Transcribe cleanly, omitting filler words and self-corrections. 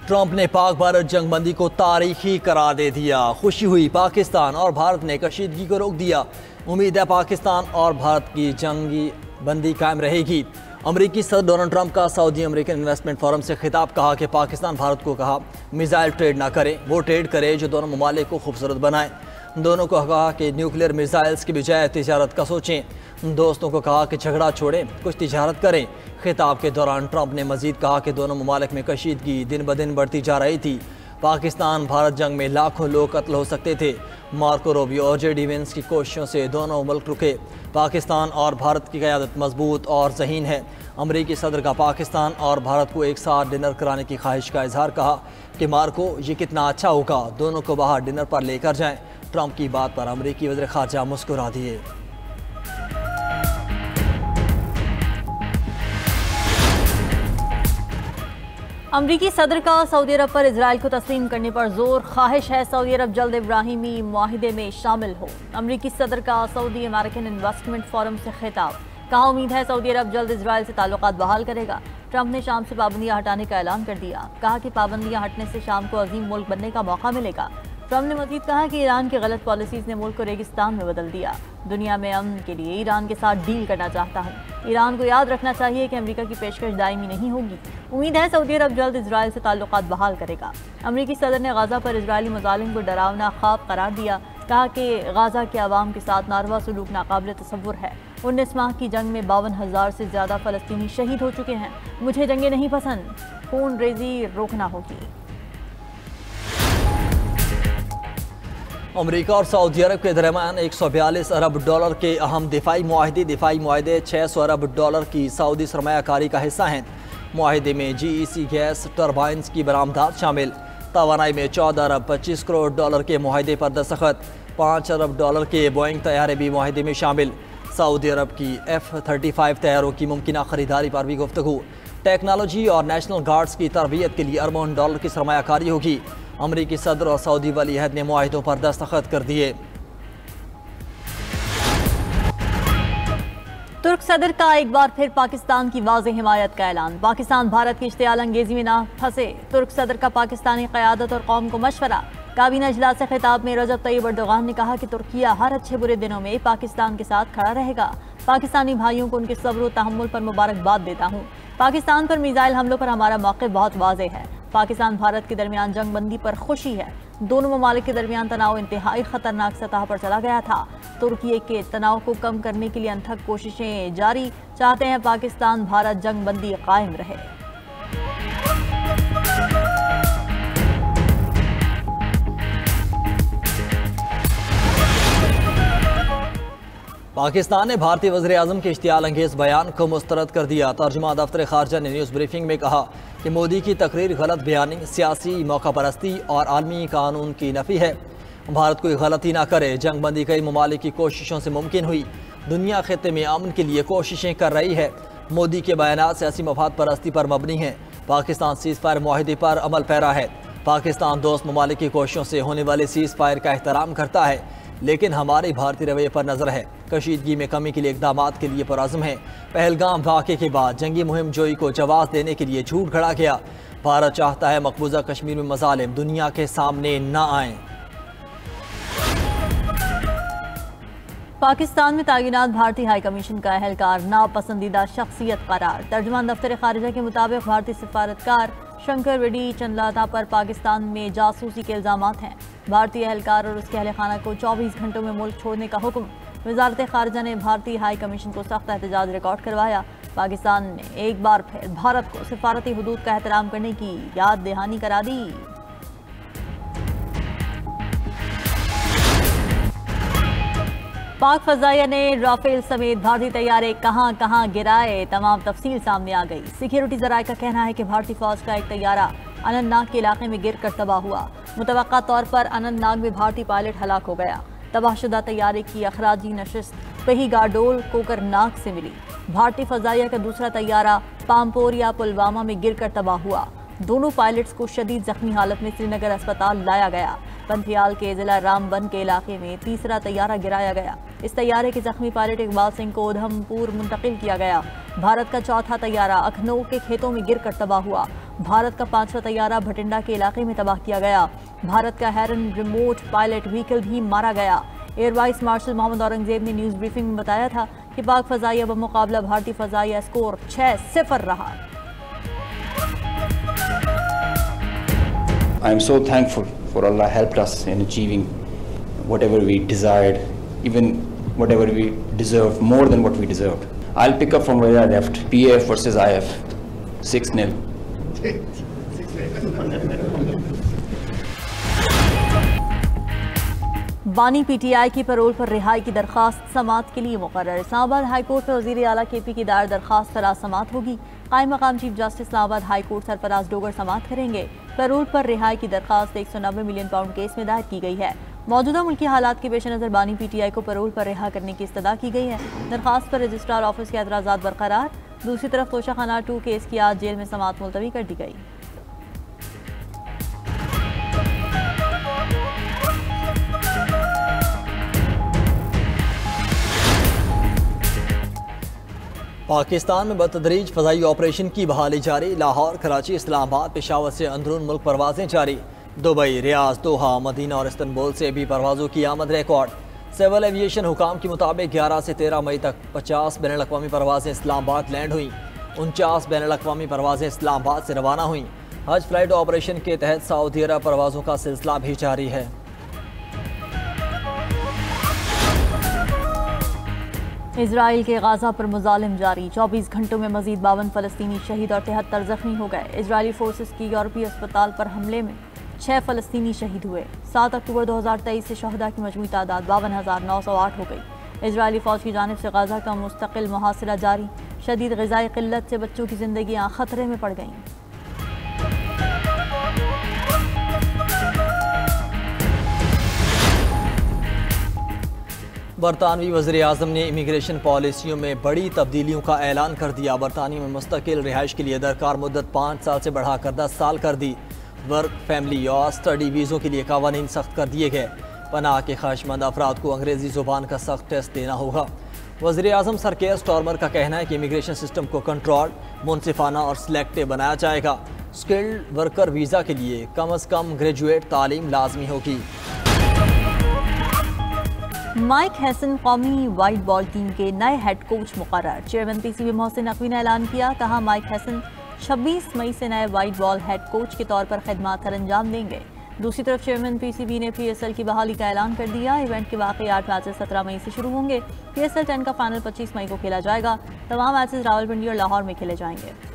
Trump ने पाक भारत जंगबंदी को तारीखी करार दे दिया। खुशी हुई पाकिस्तान और भारत ने कशीदगी को रोक दिया। उम्मीद है पाकिस्तान और भारत की जंगी बंदी कायम रहेगी। अमरीकी सदर डोनाल्ड ट्रंप का सऊदी अमेरिकन इन्वेस्टमेंट फोरम से खिताब। कहा कि पाकिस्तान भारत को कहा मिसाइल ट्रेड ना करे, वो ट्रेड करे जो दोनों ममालिक को खूबसूरत बनाए। दोनों को कहा कि न्यूक्लियर मिसाइल्स की बजाय तिजारत का सोचें। दोस्तों को कहा कि झगड़ा छोड़ें, कुछ तिजारत करें। खिताब के दौरान ट्रंप ने मजीद कहा कि दोनों ममालिक में कशीदगी दिन ब दिन बढ़ती जा रही थी। पाकिस्तान भारत जंग में लाखों लोग कत्ल हो सकते थे। मार्को रूबियो और जे डी वेंस की कोशिशों से दोनों मुल्क रुके। पाकिस्तान और भारत की क़यादत मजबूत और ज़हीन है। अमरीकी सदर का पाकिस्तान और भारत को एक साथ डिनर कराने की ख्वाहिश का इजहार। कहा कि मार्को ये कितना अच्छा होगा, दोनों को बाहर डिनर पर लेकर जाएं। ट्रंप की बात पर अमरीकी वज़ीर ख़ारजा मुस्कुरा दिए। अमरीकी सदर का सऊदी अरब पर इजराइल को तस्लीम करने पर जोर। ख्वाहिश है सऊदी अरब जल्द इब्राहिमी मुआहिदे में शामिल हो। अमरीकी सदर का सऊदी अमेरिकन इन्वेस्टमेंट फोरम से खिताब। कहा उम्मीद है सऊदी अरब जल्द इजराइल से ताल्लुकात बहाल करेगा। ट्रंप ने शाम से पाबंदियां हटाने का ऐलान कर दिया। कहा कि पाबंदियां हटने से शाम को अजीम मुल्क बनने का मौका मिलेगा। ट्रंप ने मजीद कहा कि ईरान की गलत पॉलिसीज ने मुल्क को रेगिस्तान में बदल दिया। दुनिया में अमन के लिए ईरान के साथ डील करना चाहता हूँ। ईरान को याद रखना चाहिए कि अमेरिका की पेशकश दायमी नहीं होगी। उम्मीद है सऊदी अरब जल्द इजराइल से ताल्लुकात बहाल करेगा। अमरीकी सदर ने गाजा पर इजरायली मुजालिम को डरावना ख्वाब करार दिया। कहा कि गाजा के अवाम के साथ नारवा सलूक नाकाबिल तसव्वुर है। 19 माह की जंग में 52,000 से ज़्यादा फ़लस्तीनी शहीद हो चुके हैं। मुझे जंगें नहीं पसंद, खून रेजी रोकना होगी। अमरीका और सऊदी अरब के दरमियान 142 अरब डॉलर के अहम दिफाई मुआहदे 600 अरब डॉलर की सऊदी सरमायाकारी का हिस्सा हैं। मुआहदे में GEC गैस टर्बाइन्स की बरामदात शामिल। तवानाई में 14 अरब 25 करोड़ डॉलर के मुआहदे पर दस्तखत। 5 अरब डॉलर के बोइंग तैयारे भी मुआहदे में शामिल। सऊदी अरब की F-35 तैयारों की मुमकिन खरीदारी पर भी गुफ्तगू। टेक्नोलॉजी और नेशनल गार्ड्स की तरबियत के लिए अरबों डॉलर की सरमायाकारी होगी। अमरीकी सदर और सऊदी वली अहद ने मुआहिदों पर दस्तखत कर दिए। तुर्क सदर का एक बार फिर पाकिस्तान की वाज़ेह हिमायत का ऐलान। पाकिस्तान भारत की इश्तियाल अंगेजी में ना फंसे। तुर्क सदर का पाकिस्तानी क़यादत और कौम को मशवरा। काबीना इजलास से खिताब में रजब तैयब एर्दोगान ने कहा कि तुर्किया हर अच्छे बुरे दिनों में पाकिस्तान के साथ खड़ा रहेगा। पाकिस्तानी भाइयों को उनके सब्र और तहम्मुल पर मुबारकबाद देता हूँ। पाकिस्तान पर मिसाइल हमलों पर हमारा मौक़िफ़ बहुत वाज़ेह है। पाकिस्तान भारत के दरमियान जंग बंदी पर खुशी है। दोनों ममालिक के दरमियान तनाव इंतहाई खतरनाक सतह पर चला गया था। तुर्की के तनाव को कम करने के लिए अनथक कोशिशें जारी। चाहते हैं पाकिस्तान भारत जंग बंदी कायम रहे। पाकिस्तान ने भारतीय वज़ीर आज़म के इश्तियाल अंगेज़ बयान को मुस्तरद कर दिया। तर्जुमा दफ्तर खारजा ने न्यूज़ ब्रीफिंग में कहा कि मोदी की तकरीर गलत बयानी, सियासी मौका परस्ती और आलमी कानून की नफ़ी है। भारत कोई गलती ना करे। जंग बंदी कई ममालिक की कोशिशों से मुमकिन हुई। दुनिया खित्ते में अमन के लिए कोशिशें कर रही है। मोदी के बयानात सियासी मफाद परस्ती पर मबनी हैं। पाकिस्तान सीज़ फायर मुआहिदे पर अमल पैरा है। पाकिस्तान दोस्त ममालिक की कोशिशों से होने वाले सीज़ फायर का एहतराम करता है, लेकिन हमारे भारतीय रवैये पर नज़र है। कशीदगी में कमी के लिए इक़दामात के लिए पुरअज़्म है। पहलगाम वाक़े के बाद जंगी मुहिम जोई को जवाब देने के लिए झूठ घड़ा गया। भारत चाहता है मकबूजा कश्मीर में मज़ालिम दुनिया के सामने ना आएँ। पाकिस्तान में तैनात भारतीय हाई कमीशन का अहलकार नापसंदीदा शख्सियत करार। तर्जुमान दफ्तर खारजा के मुताबिक भारतीय सफारतकार शंकर रेड्डी चंद्लाता पर पाकिस्तान में जासूसी के इल्ज़ामात हैं। भारतीय अहलकार और उसके अहल खाना को 24 घंटों में मुल्क छोड़ने का हुक्म। वजारत खारजा ने भारतीय हाई कमीशन को सख्त एहतजाज रिकॉर्ड करवाया। पाकिस्तान ने एक बार फिर भारत को सिफारती हुदूद का एहतराम करने की याद दहानी करा दी। पाक फजाइया ने राफेल समेत भारतीय तैयारे कहां कहां गिराए, तमाम तफसील सामने आ गई। सिक्योरिटी जराये का कहना है कि भारतीय फौज का एक तैयारा अनंतनाग के इलाके में गिर कर तबाह हुआ। मुतवक्का तौर पर अनंतनाग में भारतीय पायलट हलाक हो गया। तबाहशुदा तैयारे की अखराजी नशिस्त पही गाडोल कोकरनाग से मिली। भारतीय फजाइया का दूसरा तैयारा पामपोरिया पुलवामा में गिर कर तबाह हुआ। दोनों पायलट्स को शदीद जख्मी हालत में श्रीनगर अस्पताल लाया गया। पंथियाल के जिला रामबन के इलाके में तीसरा तैयारा गिराया गया। इस तैयारे के जख्मी पायलट इकबाल सिंह को उधमपुर मुंतकिल किया गया। भारत का चौथा तैयारा अखनऊ के खेतों में गिरकर तबाह हुआ। भारत का 5वां तैयारा भटिंडा के इलाके में तबाह किया गया। भारत का हेरन रिमोट पायलट व्हीकल भी मारा गया। Air vice marshal Mohammad Aurangzeb ने न्यूज ब्रीफिंग में बताया था कि पाक फजाइया बमुकाबला भारतीय फजाइया स्कोर 6-0 रहा। I am so thankful for Allah helped us in achieving whatever we desired, even whatever we deserved, more than what we deserved. I'll pick up from where I left. PAF versus IF, 6-0. बानी PTI की payroll पर रिहाई की दरखास्त समाअत के लिए मुकर्रर। Islamabad high court में वज़ीर आला केपी की दायर दरखास्त पर आज समाअत होगी। कायम मकाम chief justice Islamabad high court Sarfaraz Dogar समाअत करेंगे। पैरोल पर रिहाई की दरखास्त 190 मिलियन पाउंड केस में दायर की गई है। मौजूदा मुल्की हालात के पेश नज़र बानी पीटीआई को पैरोल पर रिहा करने की इस्तदा की गई है। दरखास्त पर रजिस्ट्रार ऑफिस के एतराज़ात बरकरार। दूसरी तरफ तोशाखाना 2 केस की आज जेल में समाअत मुलतवी कर दी गई। पाकिस्तान में बतदरीज फ़ज़ाई ऑपरेशन की बहाली जारी। लाहौर, कराची, इस्लामाबाद, पेशावर से अंदरून मुल्क परवाजें जारी। दुबई, रियाज, दोहा, मदीना और इस्तांबुल से भी परवाज़ों की आमद रिकॉर्ड। सिविल एविएशन हुकाम के मुताबिक 11 से 13 मई तक 50 बैनुल अक़वामी परवाजें इस्लामाबाद लैंड हुई। 49 बैनुल अक़वामी परवाजें इस्लामाबाद से रवाना हुई। हज फ्लाइट ऑपरेशन के तहत सऊदी अरब परवाज़ों का सिलसिला भी जारी है। इजराइल के गाजा पर मुजालिम जारी। 24 घंटों में मजीद 52 फ़लस्तीनी शहीद और 73 जख्मी हो गए। इजरायली फोर्सेस की यूरोपीय अस्पताल पर हमले में 6 फ़लस्तीनी शहीद हुए। 7 अक्टूबर 2023 से शहदा की मजमूई तादाद 52,908 हो गई। इजरायली फ़ौज की जानिब से गाजा का मुस्तकिल मुहासिरा जारी। शदीद ग़िज़ाई क़िल्लत से बच्चों की ज़िंदगियाँ ख़तरे में पड़ गईं। बरतानवी वज़ीर-ए-आज़म ने इमिग्रेशन पॉलिसियों में बड़ी तब्दीलियों का ऐलान कर दिया। बरतानिया में मुस्तकिल रिहाइश के लिए दरकार मुद्दत 5 साल से बढ़ाकर 10 साल कर दी। वर्क, फैमिली और स्टडी वीज़ों के लिए कवानीन सख्त कर दिए गए। पनाह के ख्वाहिशमंद अफराद को अंग्रेज़ी ज़ुबान का सख्त टेस्ट देना होगा। वज़ीर-ए-आज़म सर केयर स्टारमर का कहना है कि इमिग्रेशन सिस्टम को कंट्रोल, मुनसिफाना और सिलेक्टिव बनाया जाएगा। स्किल्ड वर्कर वीज़ा के लिए कम अज़ कम ग्रेजुएट तालीम लाजमी होगी। माइक हैसन कौमी वाइट बॉल टीम के नए हेड कोच मुकर्रर। चेयरमैन पीसीबी मोहसिन नकवी ने ऐलान किया। कहा माइक हैसन 26 मई से नए वाइट बॉल हेड कोच के तौर पर खिदमत अंजाम देंगे। दूसरी तरफ चेयरमैन पीसीबी ने पीएसएल की बहाली का ऐलान कर दिया। इवेंट के बाकी 8 मैचेस 17 मई से शुरू होंगे। पीएसएल 10 का फाइनल 25 मई को खेला जाएगा। तमाम मैचेस रावलपिंडी और लाहौर में खेले जाएंगे।